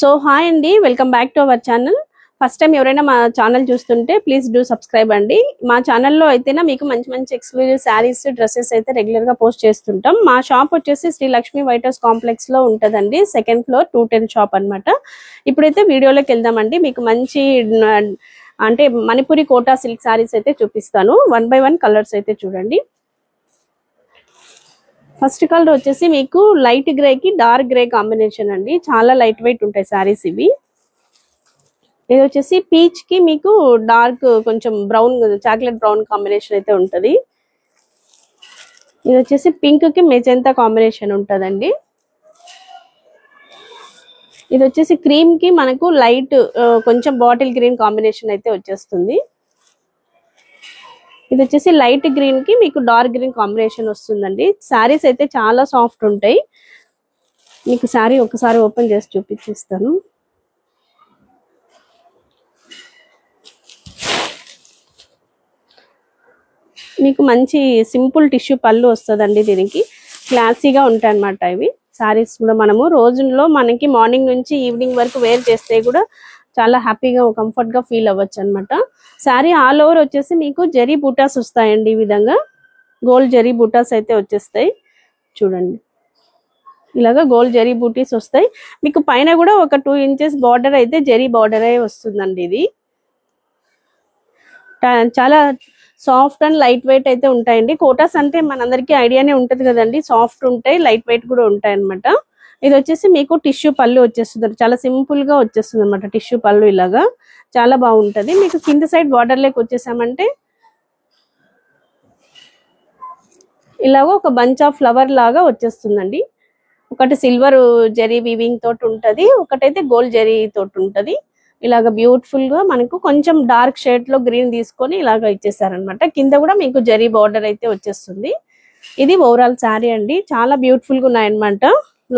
So hi అండి, welcome back to our channel. First time ఎవరైనా మా ఛానల్ చూస్తుంటే ప్లీజ్ డూ సబ్స్క్రైబ్ అండి. మా ఛానల్లో అయితేనా మీకు మంచి మంచి ఎక్స్క్లూజివ్ శారీస్, డ్రెస్సెస్ అయితే రెగ్యులర్ గా పోస్ట్ చేస్తుంటాం. మా షాప్ వచ్చేసి Shri Lakshmi white house complex లో ఉంటదండి, సెకండ్ ఫ్లోర్ 210 షాప్ అన్నమాట. ఇప్పుడైతే వీడియోలోకి వెళ్దామండి. మీకు మంచి అంటే మణిపురి కోటా సిల్క్ శారీస్ అయితే చూపిస్తాను. 1 by 1 కలర్స్ అయితే చూడండి. ఫస్ట్ కలర్ వచ్చేసి మీకు లైట్ గ్రే కి డార్క్ గ్రే కాంబినేషన్ అండి. చాలా లైట్ వెయిట్ ఉంటాయి శారీస్ ఇవి. ఇది వచ్చేసి పీచ్ కి మీకు డార్క్ కొంచెం బ్రౌన్, చాక్లెట్ బ్రౌన్ కాంబినేషన్ అయితే ఉంటది. ఇది వచ్చేసి పింక్ కి మెజెంతా కాంబినేషన్ ఉంటదండి. ఇది వచ్చేసి క్రీమ్ కి మనకు లైట్ కొంచెం బాటిల్ గ్రీన్ కాంబినేషన్ అయితే వచ్చేస్తుంది. ఇది వచ్చేసి లైట్ గ్రీన్ కి మీకు డార్క్ గ్రీన్ కాంబినేషన్ వస్తుందండి. శారీస్ అయితే చాలా సాఫ్ట్ ఉంటాయి. మీకు శారీ ఒకసారి ఓపెన్ చేసి చూపించేస్తాను. మీకు మంచి సింపుల్ టిష్యూ పళ్ళు వస్తుందండి. దీనికి క్లాసీగా ఉంటాయి అన్నమాట. ఇవి శారీస్ కూడా మనము రోజుల్లో మనకి మార్నింగ్ నుంచి ఈవినింగ్ వరకు వేర్ చేస్తే కూడా చాలా హ్యాపీగా కంఫర్ట్ గా ఫీల్ అవ్వచ్చు అనమాట. శారీ ఆల్ ఓవర్ వచ్చేసి మీకు జరీ బూటాస్ వస్తాయండి. ఈ విధంగా గోల్డ్ జరీ బూటాస్ అయితే వచ్చేస్తాయి చూడండి. ఇలాగా గోల్డ్ జరీ బూటీస్ వస్తాయి. మీకు పైన కూడా ఒక 2 inches బార్డర్ అయితే జరీ బార్డర్ అయి వస్తుందండి. ఇది చాలా సాఫ్ట్ అండ్ లైట్ వెయిట్ అయితే ఉంటాయండి. కోటాస్ అంటే మనందరికీ ఐడియానే ఉంటది కదండి, సాఫ్ట్ ఉంటాయి, లైట్ వెయిట్ కూడా ఉంటాయి అనమాట. ఇది వచ్చేసి మీకు టిష్యూ పళ్ళు వచ్చేస్తుంది. చాలా సింపుల్ గా వచ్చేస్తుంది అనమాట టిష్యూ పళ్ళు. ఇలాగా చాలా బాగుంటది. మీకు కింద సైడ్ బార్డర్ లేక వచ్చేసామంటే ఇలాగ ఒక బంచ్ ఆఫ్ ఫ్లవర్ లాగా వచ్చేస్తుందండి. ఒకటి సిల్వర్ జరీ వీవింగ్ తోటి ఉంటది, ఒకటైతే గోల్డ్ జరీ తోటి ఉంటది. ఇలాగ బ్యూటిఫుల్ గా మనకు కొంచెం డార్క్ షేడ్ లో గ్రీన్ తీసుకొని ఇలాగ ఇచ్చేసారనమాట. కింద కూడా మీకు జరీ బార్డర్ అయితే వచ్చేస్తుంది. ఇది ఓవరాల్ శారీ అండి. చాలా బ్యూటిఫుల్ గా ఉన్నాయన్నమాట.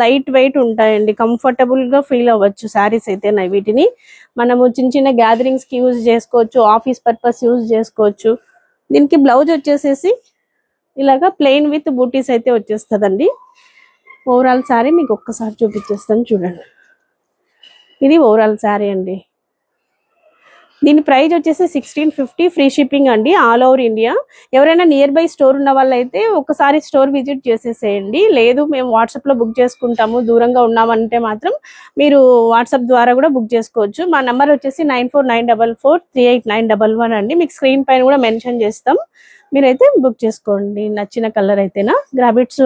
లైట్ వెయిట్ ఉంటాయండి, కంఫర్టబుల్ గా ఫీల్ అవ్వచ్చు శారీస్ అయితే. వీటిని మనము చిన్న చిన్న గ్యాదరింగ్స్ కి యూజ్ చేసుకోవచ్చు, ఆఫీస్ పర్పస్ యూజ్ చేసుకోవచ్చు. దీనికి బ్లౌజ్ వచ్చేసేసి ఇలాగా ప్లెయిన్ విత్ బూటీస్ అయితే వచ్చేస్తుందండి. ఓవరాల్ శారీ మీకు ఒక్కసారి చూపించేస్తాను చూడండి. ఇది ఓవరాల్ శారీ అండి. దీని ప్రైస్ వచ్చేసి 1650, ఫ్రీ షిప్పింగ్ అండి, ఆల్ ఓవర్ ఇండియా. ఎవరైనా నియర్ బై స్టోర్ ఉన్న వాళ్ళైతే ఒకసారి స్టోర్ విజిట్ చేసేసేయండి. లేదు మేము వాట్సాప్ లో బుక్ చేసుకుంటాము, దూరంగా ఉన్నామంటే మాత్రం మీరు వాట్సాప్ ద్వారా కూడా బుక్ చేసుకోవచ్చు. మా నంబర్ వచ్చేసి 9494438911 అండి. మీకు స్క్రీన్ పైన కూడా మెన్షన్ చేస్తాం. మీరైతే బుక్ చేసుకోండి. నచ్చిన కలర్ అయితేనా గ్రాబిట్స్